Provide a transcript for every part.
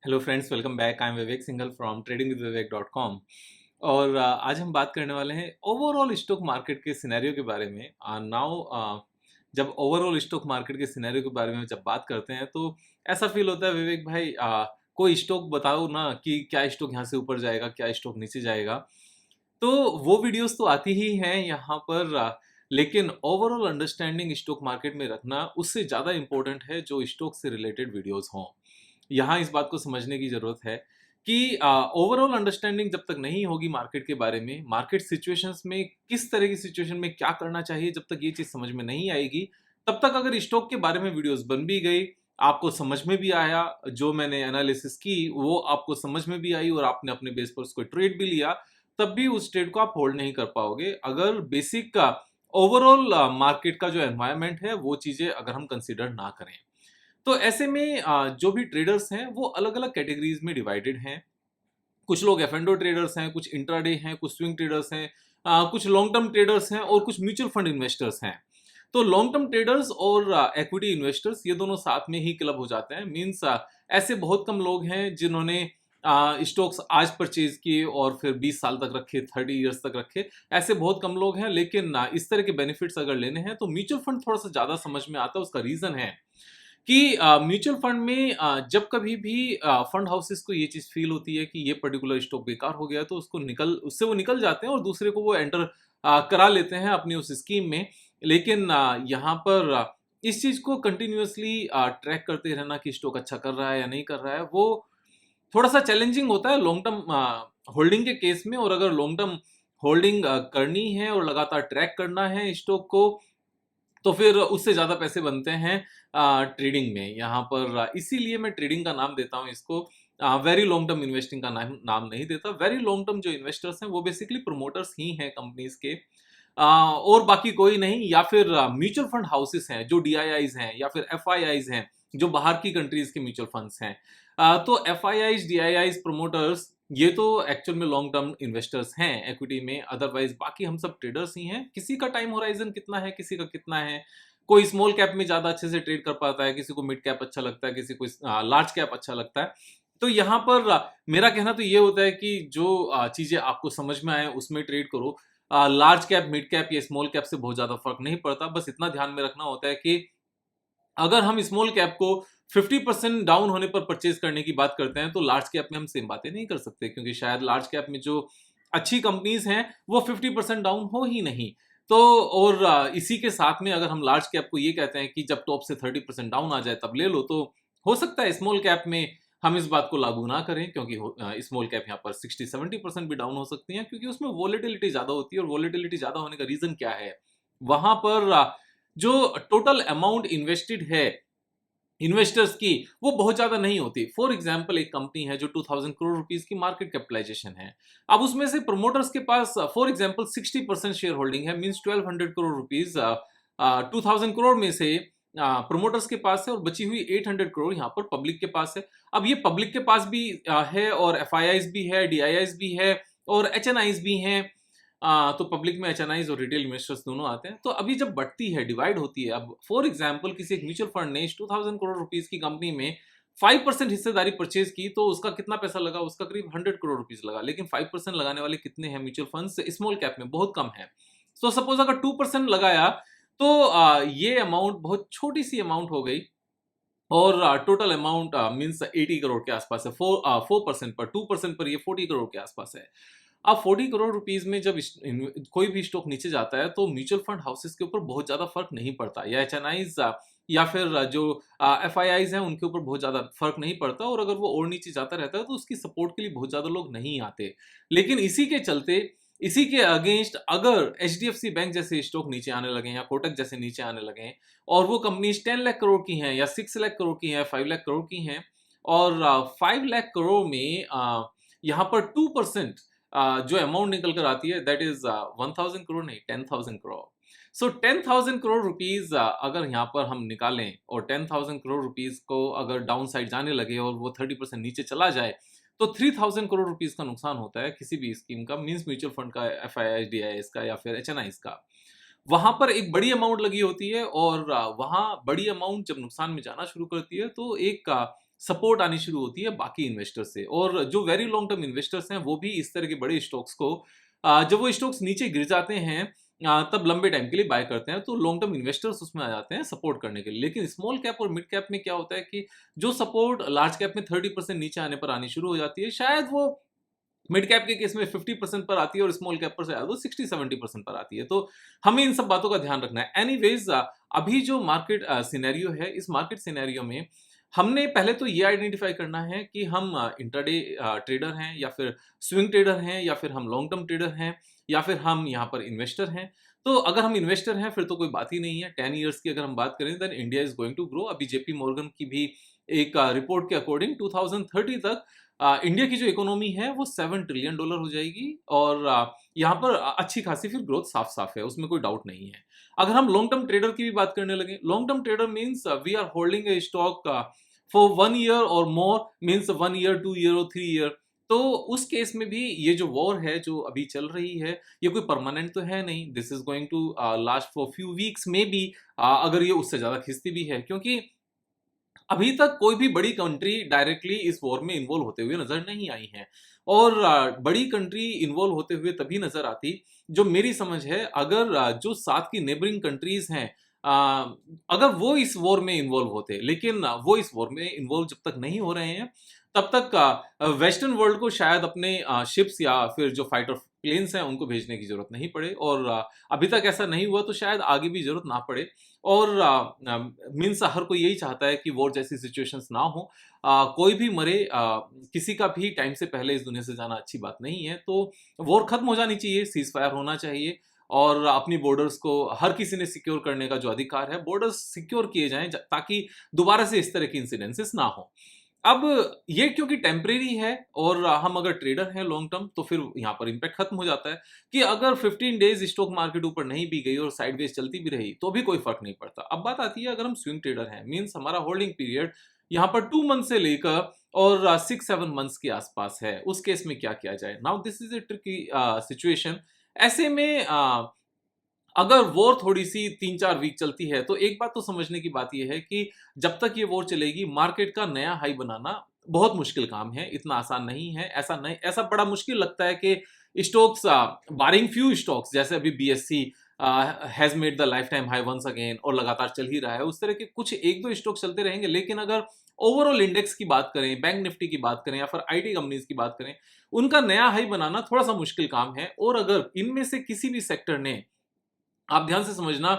Hello friends, welcome back. I am Vivek Singhal from tradingwithvivek.com। और आज हम बात करने वाले हैं ओवरऑल स्टॉक मार्केट के सिनेरियो के बारे में। नाउ जब ओवरऑल स्टॉक मार्केट के सिनेरियो के बारे में जब बात करते हैं तो ऐसा फील होता है विवेक भाई, कोई स्टॉक बताओ ना कि क्या स्टॉक यहाँ से ऊपर जाएगा, क्या स्टॉक नीचे जाएगा। तो वो वीडियोस तो आती ही हैं यहाँ पर, लेकिन ओवरऑल अंडरस्टैंडिंग स्टॉक मार्केट में रखना उससे ज़्यादा इम्पोर्टेंट है जो स्टॉक से रिलेटेड वीडियोस हों। यहाँ इस बात को समझने की ज़रूरत है कि ओवरऑल अंडरस्टैंडिंग जब तक नहीं होगी मार्केट के बारे में, मार्केट सिचुएशंस में किस तरह की सिचुएशन में क्या करना चाहिए, जब तक ये चीज़ समझ में नहीं आएगी, तब तक अगर स्टॉक के बारे में वीडियोस बन भी गई, आपको समझ में भी आया, जो मैंने एनालिसिस की वो आपको समझ में भी आई और आपने अपने बेस पर उसको ट्रेड भी लिया, तब भी उस ट्रेड को आप होल्ड नहीं कर पाओगे अगर बेसिक का ओवरऑल मार्केट का जो एनवायरनमेंट है वो चीज़ें अगर हम कंसिडर ना करें। तो ऐसे में जो भी ट्रेडर्स हैं वो अलग अलग कैटेगरीज में डिवाइडेड हैं। कुछ लोग एफ एंड ओ ट्रेडर्स हैं, कुछ इंट्राडे हैं, कुछ स्विंग ट्रेडर्स हैं, कुछ लॉन्ग टर्म ट्रेडर्स हैं और कुछ म्यूचुअल फंड इन्वेस्टर्स हैं। तो लॉन्ग टर्म ट्रेडर्स और इक्विटी इन्वेस्टर्स ये दोनों साथ में ही क्लब हो जाते हैं। मीन्स ऐसे बहुत कम लोग हैं जिन्होंने स्टॉक्स आज परचेज किए और फिर 20 साल तक रखे, 30 इयर्स तक रखे। ऐसे बहुत कम लोग हैं, लेकिन इस तरह के बेनिफिट्स अगर लेने हैं तो म्यूचुअल फंड थोड़ा सा ज़्यादा समझ में आता है। उसका रीज़न है कि म्यूचुअल फंड में जब कभी भी फंड हाउसेस को ये चीज़ फील होती है कि ये पर्टिकुलर स्टॉक बेकार हो गया, तो उससे वो निकल जाते हैं और दूसरे को वो एंटर करा लेते हैं अपनी उस स्कीम में। लेकिन यहाँ पर इस चीज़ को कंटिन्यूअसली ट्रैक करते रहना कि स्टॉक अच्छा कर रहा है या नहीं कर रहा है, वो थोड़ा सा चैलेंजिंग होता है लॉन्ग टर्म होल्डिंग के केस में। और अगर लॉन्ग टर्म होल्डिंग करनी है और लगातार ट्रैक करना है स्टॉक को, तो फिर उससे ज़्यादा पैसे बनते हैं ट्रेडिंग में। यहाँ पर इसीलिए मैं ट्रेडिंग का नाम देता हूँ इसको, वेरी लॉन्ग टर्म इन्वेस्टिंग का नाम नहीं देता। वेरी लॉन्ग टर्म जो इन्वेस्टर्स हैं वो बेसिकली प्रमोटर्स ही हैं कंपनीज के, और बाकी कोई नहीं। या फिर म्यूचुअल फंड हाउसेस हैं जो डीआईआईज हैं या फिर एफआईआईज हैं जो बाहर की कंट्रीज के म्यूचुअल फंड्स हैं। तो एफआईआईज, डीआईआईज, प्रमोटर्स ये तो एक्चुअल में लॉन्ग टर्म इन्वेस्टर्स हैं इक्विटी में। अदरवाइज बाकी हम सब ट्रेडर्स ही हैं। किसी का टाइम होराइजन कितना है, किसी का कितना है। कोई स्मॉल कैप में ज्यादा अच्छे से ट्रेड कर पाता है, किसी को मिड कैप अच्छा लगता है, किसी को लार्ज कैप अच्छा लगता है। तो यहाँ पर मेरा कहना तो ये होता है कि जो चीजें आपको समझ में आए उसमें ट्रेड करो। लार्ज कैप, मिड कैप या स्मॉल कैप से बहुत ज्यादा फर्क नहीं पड़ता। बस इतना ध्यान में रखना होता है कि अगर हम स्मॉल कैप को 50% डाउन होने पर परचेज करने की बात करते हैं तो लार्ज कैप में हम सेम बातें नहीं कर सकते, क्योंकि शायद लार्ज कैप में जो अच्छी कंपनीज हैं वो 50% डाउन हो ही नहीं। तो और इसी के साथ में अगर हम लार्ज कैप को ये कहते हैं कि जब टॉप से 30% डाउन आ जाए तब ले लो, तो हो सकता है स्मॉल कैप में हम इस बात को लागू ना करें, क्योंकि स्मॉल कैप यहाँ पर 60-70% भी डाउन हो सकती है, क्योंकि उसमें वॉलेटिलिटी ज्यादा होती है। और वॉलेटिलिटी ज्यादा होने का रीजन क्या है, वहां पर जो टोटल अमाउंट इन्वेस्टेड है इन्वेस्टर्स की, वो बहुत ज्यादा नहीं होती। फॉर एग्जांपल एक कंपनी है जो 2000 करोड़ रुपीस की मार्केट कैपिटलाइजेशन है। अब उसमें से प्रमोटर्स के पास फॉर एग्जांपल 60% शेयर होल्डिंग है, मींस 1200 करोड़ रुपीस 2000 करोड़ में से प्रमोटर्स के पास है, और बची हुई 800 करोड़ यहाँ पर पब्लिक के पास है। अब ये पब्लिक के पास भी है, और एफ भी है, डी भी है, और एच भी हैं। तो पब्लिक में एचएनआईज और रिटेल इन्वेस्टर्स दोनों आते हैं। तो अभी जब बढ़ती है, डिवाइड होती है, अब फॉर एग्जांपल किसी एक म्यूचुअल फंड ने इस 2000 करोड़ रुपीस की कंपनी में 5% हिस्सेदारी परचेज की, तो उसका कितना पैसा लगा, उसका करीब 100 करोड़ रुपीस लगा। लेकिन 5% लगाने वाले कितने हैं म्यूचुअल फंड्स स्मॉल कैप में, बहुत कम है। तो सपोज अगर 2% लगाया तो ये अमाउंट बहुत छोटी सी अमाउंट हो गई, और टोटल अमाउंट मीन्स 80 करोड़ के आसपास है। 4% पर, 2% पर ये 40 करोड़ के आसपास है। अब 40 करोड़ रुपीस में जब कोई भी स्टॉक नीचे जाता है तो म्यूचुअल फंड हाउसेस के ऊपर बहुत ज्यादा फर्क नहीं पड़ता, या एचएनआईज या फिर जो एफआईआईज हैं उनके ऊपर बहुत ज्यादा फर्क नहीं पड़ता। और अगर वो और नीचे जाता रहता है तो उसकी सपोर्ट के लिए बहुत ज्यादा लोग नहीं आते। लेकिन इसी के चलते, इसी के अगेंस्ट अगर एचडीएफसी बैंक जैसे स्टॉक नीचे आने लगे या कोटक जैसे नीचे आने लगे, और वो कंपनीज 10 लाख करोड़ की हैं या 6 लाख करोड़ की हैं, 5 लाख करोड़ की हैं, और 5 लाख करोड़ में यहाँ पर 2% जो अमाउंट निकल कर आती है, दैट इज 1000 करोड़ नहीं, 10,000 करोड़। सो 10,000 करोड़ रुपीज अगर यहाँ पर हम निकालें, और 10,000 करोड़ रुपीज को अगर डाउन साइड जाने लगे और वो 30% नीचे चला जाए, तो 3,000 करोड़ रुपीस का नुकसान होता है किसी भी स्कीम का, मींस म्यूचुअल फंड का, एफआईआई, डीआईएस का, या फिर एचएनआईस का। वहां पर एक बड़ी अमाउंट लगी होती है, और वहां बड़ी अमाउंट जब नुकसान में जाना शुरू करती है तो एक सपोर्ट आनी शुरू होती है बाकी इन्वेस्टर्स से। और जो वेरी लॉन्ग टर्म इन्वेस्टर्स हैं वो भी इस तरह के बड़े स्टॉक्स को जब वो स्टॉक्स नीचे गिर जाते हैं तब लंबे टाइम के लिए बाय करते हैं, तो लॉन्ग टर्म इन्वेस्टर्स उसमें आ जाते हैं सपोर्ट करने के लिए। लेकिन स्मॉल कैप और मिड कैप में क्या होता है कि जो सपोर्ट लार्ज कैप में 30% नीचे आने पर आनी शुरू हो जाती है, शायद वो मिड कैप के केस में 50% पर आती है और स्मॉल कैप पर शायद वो 60-70% पर आती है। तो हमें इन सब बातों का ध्यान रखना है। एनीवेज अभी जो मार्केट सिनेरियो है, इस मार्केट सिनेरियो में हमने पहले तो ये आइडेंटिफाई करना है कि हम इंट्राडे ट्रेडर हैं या फिर स्विंग ट्रेडर हैं या फिर हम लॉन्ग टर्म ट्रेडर हैं या फिर हम यहाँ पर इन्वेस्टर हैं। तो अगर हम इन्वेस्टर हैं फिर तो कोई बात ही नहीं है। 10 ईयर्स की अगर हम बात करें then India is going to grow. अभी जेपी मॉर्गन की भी एक रिपोर्ट के अकॉर्डिंग 2030 तक इंडिया की जो इकोनॉमी है वो $7 ट्रिलियन हो जाएगी और यहाँ पर अच्छी खासी फिर ग्रोथ साफ साफ है, उसमें कोई डाउट नहीं है। अगर हम लॉन्ग टर्म ट्रेडर की भी बात करने लगे, long term trader means we are holding a stock for 1 year or more, means 1 year 2 year और 3 ईयर। तो उस केस में भी ये जो वॉर है जो अभी चल रही है ये कोई परमानेंट तो है नहीं। This is going to last for few weeks में भी, अगर ये उससे ज्यादा खिंचती भी है, क्योंकि अभी तक कोई भी बड़ी कंट्री डायरेक्टली इस वॉर में इन्वॉल्व होते हुए नजर नहीं आई है। और बड़ी कंट्री इन्वॉल्व होते हुए तभी नजर आती, जो मेरी समझ है, अगर जो साथ की नेबरिंग कंट्रीज हैं अगर वो इस वॉर में इन्वॉल्व होते। लेकिन वो इस वॉर में इन्वॉल्व जब तक नहीं हो रहे हैं तब तक वेस्टर्न वर्ल्ड को शायद अपने शिप्स या फिर जो फाइटर प्लेन्स हैं उनको भेजने की जरूरत नहीं पड़े। और अभी तक ऐसा नहीं हुआ तो शायद आगे भी जरूरत ना पड़े। और मीन्स हर कोई यही चाहता है कि वॉर जैसी सिचुएशंस ना हो, कोई भी मरे, किसी का भी टाइम से पहले इस दुनिया से जाना अच्छी बात नहीं है। तो वॉर खत्म हो जानी चाहिए, सीज फायर होना चाहिए और अपनी बॉर्डर्स को हर किसी ने सिक्योर करने का जो अधिकार है, बॉर्डर्स सिक्योर किए जाएं ताकि दोबारा से इस तरह की इंसिडेंसेस ना हो। अब ये क्योंकि टेम्परेरी है और हम अगर ट्रेडर हैं लॉन्ग टर्म तो फिर यहाँ पर इम्पैक्ट खत्म हो जाता है कि अगर 15 डेज स्टॉक मार्केट ऊपर नहीं भी गई और साइडवेज चलती भी रही तो भी कोई फर्क नहीं पड़ता। अब बात आती है अगर हम स्विंग ट्रेडर हैं, मींस हमारा होल्डिंग पीरियड यहाँ पर 2 मंथ से लेकर और 6-7 मंथ्स के आसपास है, उस केस में क्या किया जाए? Now this is a tricky situation. ऐसे में अगर वॉर थोड़ी-सी 3-4 वीक चलती है, तो एक बात तो समझने की बात ये है कि जब तक ये वॉर चलेगी, मार्केट का नया हाई बनाना बहुत मुश्किल काम है, इतना आसान नहीं है। ऐसा बड़ा मुश्किल लगता है कि स्टॉक्स बारिंग फ्यू स्टॉक्स जैसे अभी BSE has made the life time high once again और लगातार चल ही रहा है, उस तरह के कुछ 1-2 स्टॉक चलते रहेंगे। लेकिन अगर ओवरऑल इंडेक्स की बात करें, बैंक निफ्टी की बात करें या फिर आईटी कंपनीज़ की बात करें, उनका नया हाई बनाना थोड़ा-सा मुश्किल काम है। और अगर इनमें से किसी भी सेक्टर ने, आप ध्यान से समझना,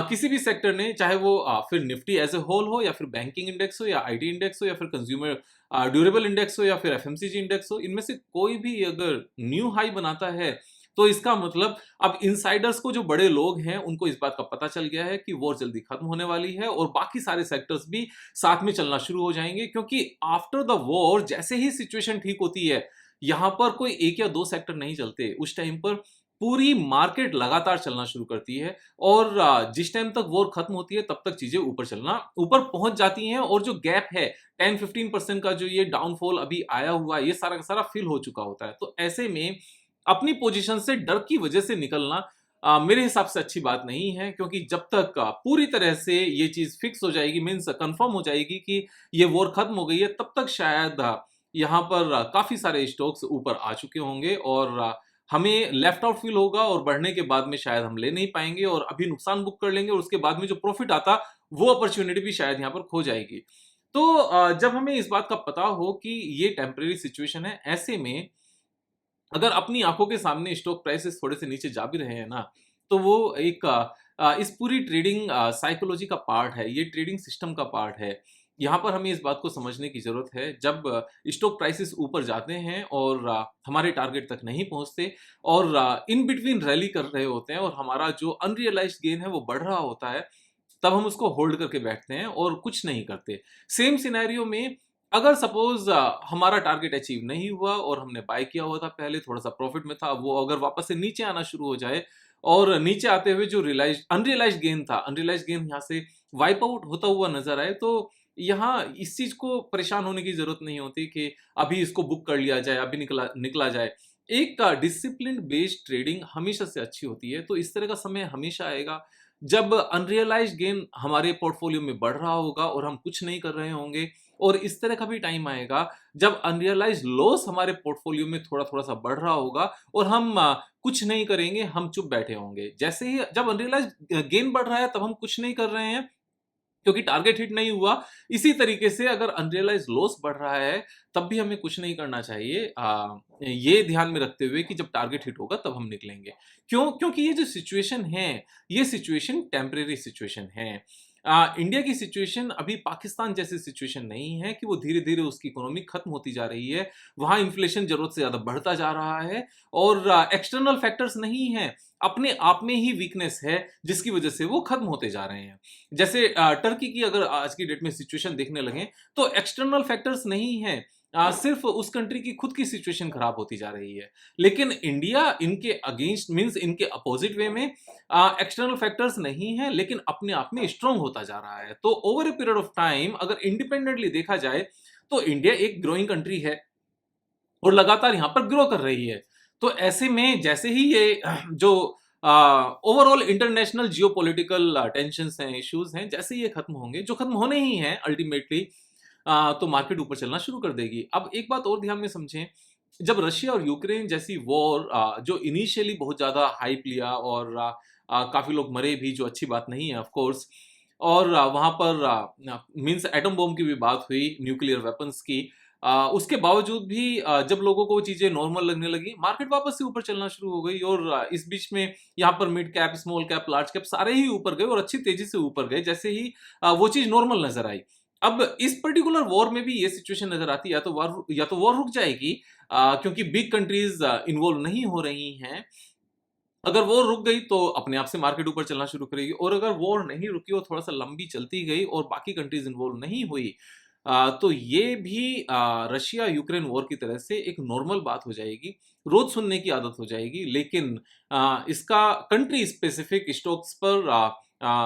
किसी भी सेक्टर ने, चाहे वो फिर निफ्टी एज ए होल हो या फिर बैंकिंग इंडेक्स हो या आईटी इंडेक्स हो या फिर कंज्यूमर ड्यूरेबल इंडेक्स हो या फिर एफएमसीजी इंडेक्स हो, इनमें से कोई भी अगर न्यू हाई बनाता है तो इसका मतलब अब इनसाइडर्स को, जो बड़े लोग हैं, उनको इस बात का पता चल गया है कि वॉर जल्दी खत्म होने वाली है और बाकी सारे सेक्टर्स भी साथ में चलना शुरू हो जाएंगे। क्योंकि आफ्टर द वॉर जैसे ही सिचुएशन ठीक होती है, यहां पर कोई एक या दो सेक्टर नहीं चलते, उस टाइम पर पूरी मार्केट लगातार चलना शुरू करती है। और जिस टाइम तक वॉर खत्म होती है तब तक चीजें ऊपर पहुंच जाती हैं और जो गैप है 10-15% का, जो ये डाउनफॉल अभी आया हुआ है, ये सारा का सारा फिल हो चुका होता है। तो ऐसे में अपनी पोजीशन से डर की वजह से निकलना मेरे हिसाब से अच्छी बात नहीं है। क्योंकि जब तक पूरी तरह से ये चीज फिक्स हो जाएगी, मीन्स कंफर्म हो जाएगी कि ये वॉर खत्म हो गई है, तब तक शायद यहाँ पर काफी सारे स्टॉक्स ऊपर आ चुके होंगे और हमें लेफ्ट आउट फील होगा और बढ़ने के बाद में शायद हम ले नहीं पाएंगे और अभी नुकसान बुक कर लेंगे और उसके बाद में जो प्रॉफिट आता वो अपॉर्चुनिटी भी शायद यहाँ पर खो जाएगी। तो जब हमें इस बात का पता हो कि ये टेम्परेरी सिचुएशन है, ऐसे में अगर अपनी आंखों के सामने स्टॉक प्राइसेस थोड़े से नीचे जा भी रहे हैं ना, तो वो एक इस पूरी ट्रेडिंग साइकोलॉजी का पार्ट है, ये ट्रेडिंग सिस्टम का पार्ट है। यहाँ पर हमें इस बात को समझने की जरूरत है, जब स्टॉक प्राइसेस ऊपर जाते हैं और हमारे टारगेट तक नहीं पहुंचते और इन बिटवीन रैली कर रहे होते हैं और हमारा जो अनरियलाइज्ड गेन है वो बढ़ रहा होता है, तब हम उसको होल्ड करके बैठते हैं और कुछ नहीं करते। सेम सिनेरियो में अगर सपोज हमारा टारगेट अचीव नहीं हुआ और हमने बाय किया हुआ था, पहले थोड़ा सा प्रॉफिट में था, वो अगर वापस से नीचे आना शुरू हो जाए और नीचे आते हुए जो अनरियलाइज्ड गेन था, अनरियलाइज्ड गेन यहाँ से वाइप आउट होता हुआ नजर आए, तो यहाँ इस चीज को परेशान होने की जरूरत नहीं होती कि अभी इसको बुक कर लिया जाए, अभी निकला निकला जाए। एक डिसिप्लिन बेस्ड ट्रेडिंग हमेशा से अच्छी होती है। तो इस तरह का समय हमेशा आएगा जब अनरियलाइज्ड गेन हमारे पोर्टफोलियो में बढ़ रहा होगा और हम कुछ नहीं कर रहे होंगे और इस तरह का भी टाइम आएगा जब अनरियलाइज्ड लॉस हमारे पोर्टफोलियो में थोड़ा-थोड़ा सा बढ़ रहा होगा और हम कुछ नहीं करेंगे, हम चुप बैठे होंगे। जैसे ही जब अनरियलाइज्ड गेन बढ़ रहा है तब हम कुछ नहीं कर रहे हैं क्योंकि टारगेट हिट नहीं हुआ। इसी तरीके से अगर अनरियलाइज्ड लॉस बढ़ रहा है तब भी हमें कुछ नहीं करना चाहिए। ये ध्यान में रखते हुए कि जब टारगेट हिट होगा तब हम निकलेंगे। क्यों? क्योंकि ये जो सिचुएशन है, ये सिचुएशन टेम्परेरी सिचुएशन है। इंडिया की सिचुएशन अभी पाकिस्तान जैसी सिचुएशन नहीं है कि वो धीरे-धीरे उसकी इकोनॉमी खत्म होती जा रही है। वहाँ इन्फ्लेशन ज़रूरत से ज़्यादा बढ़ता जा रहा है और एक्सटर्नल फैक्टर्स नहीं हैं, अपने आप में ही वीकनेस है जिसकी वजह से वो खत्म होते जा रहे हैं। जैसे टर्की की अगर आज की डेट में सिचुएशन देखने लगें तो एक्सटर्नल फैक्टर्स नहीं है, सिर्फ उस कंट्री की खुद की सिचुएशन खराब होती जा रही है। लेकिन इंडिया इनके अगेंस्ट मीन्स इनके अपोजिट वे में एक्सटर्नल फैक्टर्स नहीं है लेकिन अपने आप में स्ट्रांग होता जा रहा है। तो over a period of time अगर इंडिपेंडेंटली देखा जाए तो इंडिया एक ग्रोइंग कंट्री है और लगातार यहाँ पर ग्रो कर रही है। तो ऐसे में जैसे ही ये जो ओवरऑल इंटरनेशनल जियोपॉलिटिकल टेंशन्स हैं, इश्यूज हैं, जैसे ही ये खत्म होंगे, जो खत्म होने ही हैं अल्टीमेटली, तो मार्केट ऊपर चलना शुरू कर देगी। अब एक बात और ध्यान में समझें, जब रशिया और यूक्रेन जैसी वॉर जो इनिशियली बहुत ज़्यादा हाइप लिया और काफ़ी लोग मरे भी, जो अच्छी बात नहीं है ऑफ कोर्स, और वहाँ पर मीन्स एटम बॉम्ब की भी बात हुई, न्यूक्लियर वेपन्स की। उसके बावजूद भी जब लोगों को वो चीज़ें नॉर्मल लगने लगी, मार्केट वापस से ऊपर चलना शुरू हो गई और इस बीच में यहाँ पर mid cap, small cap, large cap सारे ही ऊपर गए और अच्छी तेज़ी से ऊपर गए, जैसे ही वो चीज़ नॉर्मल नज़र आई। अब इस पर्टिकुलर वॉर में भी ये सिचुएशन नज़र आती है, या तो वॉर रुक जाएगी क्योंकि बिग कंट्रीज़ इन्वॉल्व नहीं हो रही हैं। अगर वो रुक गई तो अपने आप से मार्केट ऊपर चलना शुरू करेगी, और अगर वॉर नहीं रुकी और थोड़ा-सा लंबी चलती गई और बाकी कंट्रीज़ इन्वॉल्व नहीं हुई, तो ये भी रशिया यूक्रेन वॉर की तरह से एक नॉर्मल बात हो जाएगी, रोज़ सुनने की आदत हो जाएगी। लेकिन इसका कंट्री स्पेसिफिक स्टॉक्स पर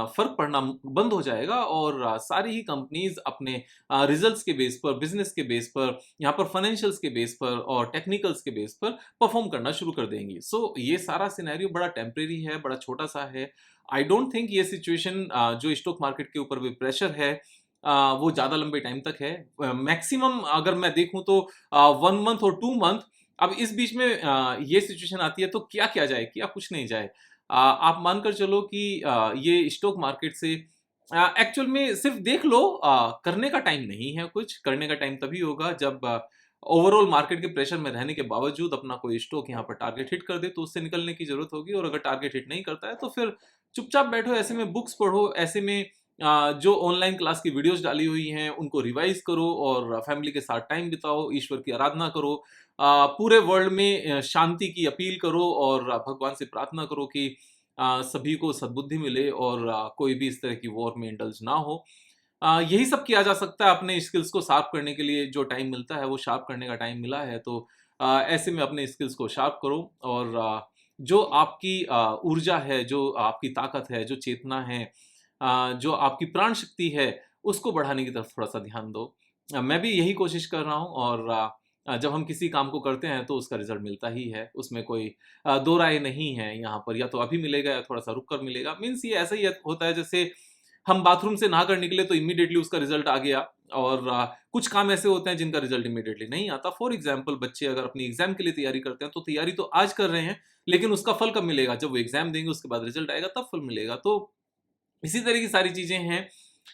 फ़र्क पड़ना बंद हो जाएगा और सारी ही कंपनीज़ अपने रिज़ल्ट्स के बेस पर, बिज़नेस के बेस पर, यहाँ पर फाइनेंशियल्स के बेस पर और टेक्निकल्स के बेस पर परफ़ॉर्म करना शुरू कर देंगी। सो ये सारा सिनेरियो बड़ा टेम्परेरी है, बड़ा छोटा-सा है। आई डोंट थिंक ये सिचुएशन जो स्टॉक मार्केट के ऊपर भी प्रेशर है, वो ज़्यादा लंबे टाइम तक है। मैक्सिमम अगर मैं देखूँ तो 1 मंथ और 2 मंथ। अब इस बीच में ये सिचुएशन आती है तो क्या किया जाए? किया कुछ नहीं जाए। आप मानकर चलो कि ये स्टॉक मार्केट से एक्चुअल में सिर्फ देख लो, करने का टाइम नहीं है कुछ। करने का टाइम तभी होगा जब ओवरऑल मार्केट के प्रेशर में रहने के बावजूद अपना कोई स्टॉक यहाँ पर टारगेट हिट कर दे, तो उससे निकलने की ज़रूरत होगी। और अगर टारगेट हिट नहीं करता है तो फिर चुपचाप बैठो, ऐसे में बुक्स पढ़ो, ऐसे में जो ऑनलाइन क्लास की वीडियोज़ डाली हुई हैं उनको रिवाइज़ करो और फैमिली के साथ टाइम बिताओ, ईश्वर की आराधना करो। पूरे वर्ल्ड में शांति की अपील करो और भगवान से प्रार्थना करो कि सभी को सद्बुद्धि मिले और कोई भी इस तरह की वॉर में इंडल्ज ना हो। यही सब किया जा सकता है अपने स्किल्स को शार्प करने के लिए। जो टाइम मिलता है वो शार्प करने का टाइम मिला है, तो ऐसे में अपने स्किल्स को शार्प करो और जो आपकी ऊर्जा है, जो आपकी ताकत है, जो चेतना है, जो आपकी प्राण शक्ति है, उसको बढ़ाने की तरफ थोड़ा-सा ध्यान दो। मैं भी यही कोशिश कर रहा हूँ और जब हम किसी काम को करते हैं तो उसका रिज़ल्ट मिलता ही है। उसमें कोई दो राय नहीं है यहाँ पर, या तो अभी मिलेगा या थोड़ा-सा रुक कर मिलेगा। मीन्स ये ऐसा ही होता है जैसे हम बाथरूम से नहाकर निकले तो इमीडिएटली उसका रिज़ल्ट आ गया, और कुछ काम ऐसे होते हैं जिनका रिज़ल्ट इमीडिएटली नहीं आता। फॉर एग्ज़ाम्पल, बच्चे अगर अपनी एग्ज़ाम के लिए तैयारी करते हैं तो तैयारी तो आज कर रहे हैं, लेकिन उसका फल कब मिलेगा? जब वो एग्ज़ाम देंगे उसके बाद रिज़ल्ट आएगा तब फल मिलेगा। तो इसी तरह की सारी चीज़ें हैं।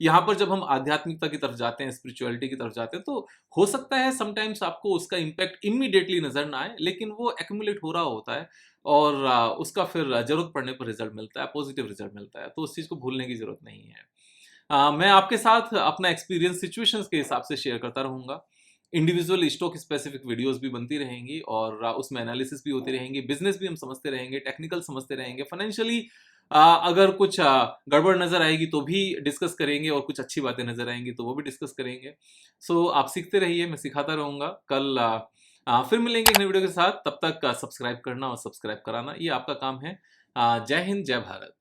यहाँ पर जब हम आध्यात्मिकता की तरफ जाते हैं, स्पिरिचुअलिटी की तरफ जाते हैं, तो हो सकता है समटाइम्स आपको उसका इम्पैक्ट इमीडिएटली नज़र ना आए, लेकिन वो एक्युमुलेट हो रहा होता है और उसका फिर ज़रूरत पड़ने पर रिज़ल्ट मिलता है, पॉजिटिव रिज़ल्ट मिलता है। तो उस चीज़ को भूलने की ज़रूरत नहीं है। मैं आपके साथ अपना एक्सपीरियंस सिचुएशंस के हिसाब से शेयर करता रहूँगा। इंडिविजुअल स्टॉक स्पेसिफिक वीडियोज़ भी बनती रहेंगी और उसमें एनालिसिस भी होती रहेंगी, बिज़नेस भी हम समझते रहेंगे, टेक्निकल समझते रहेंगे, फाइनेंशियली अगर कुछ गड़बड़ नज़र आएगी तो भी डिस्कस करेंगे और कुछ अच्छी बातें नज़र आएँगी तो वो भी डिस्कस करेंगे। सो आप सीखते रहिए, मैं सिखाता रहूँगा। कल फिर मिलेंगे एक नई वीडियो के साथ, तब तक सब्सक्राइब करना और सब्सक्राइब कराना ये आपका काम है। जय हिंद, जय भारत।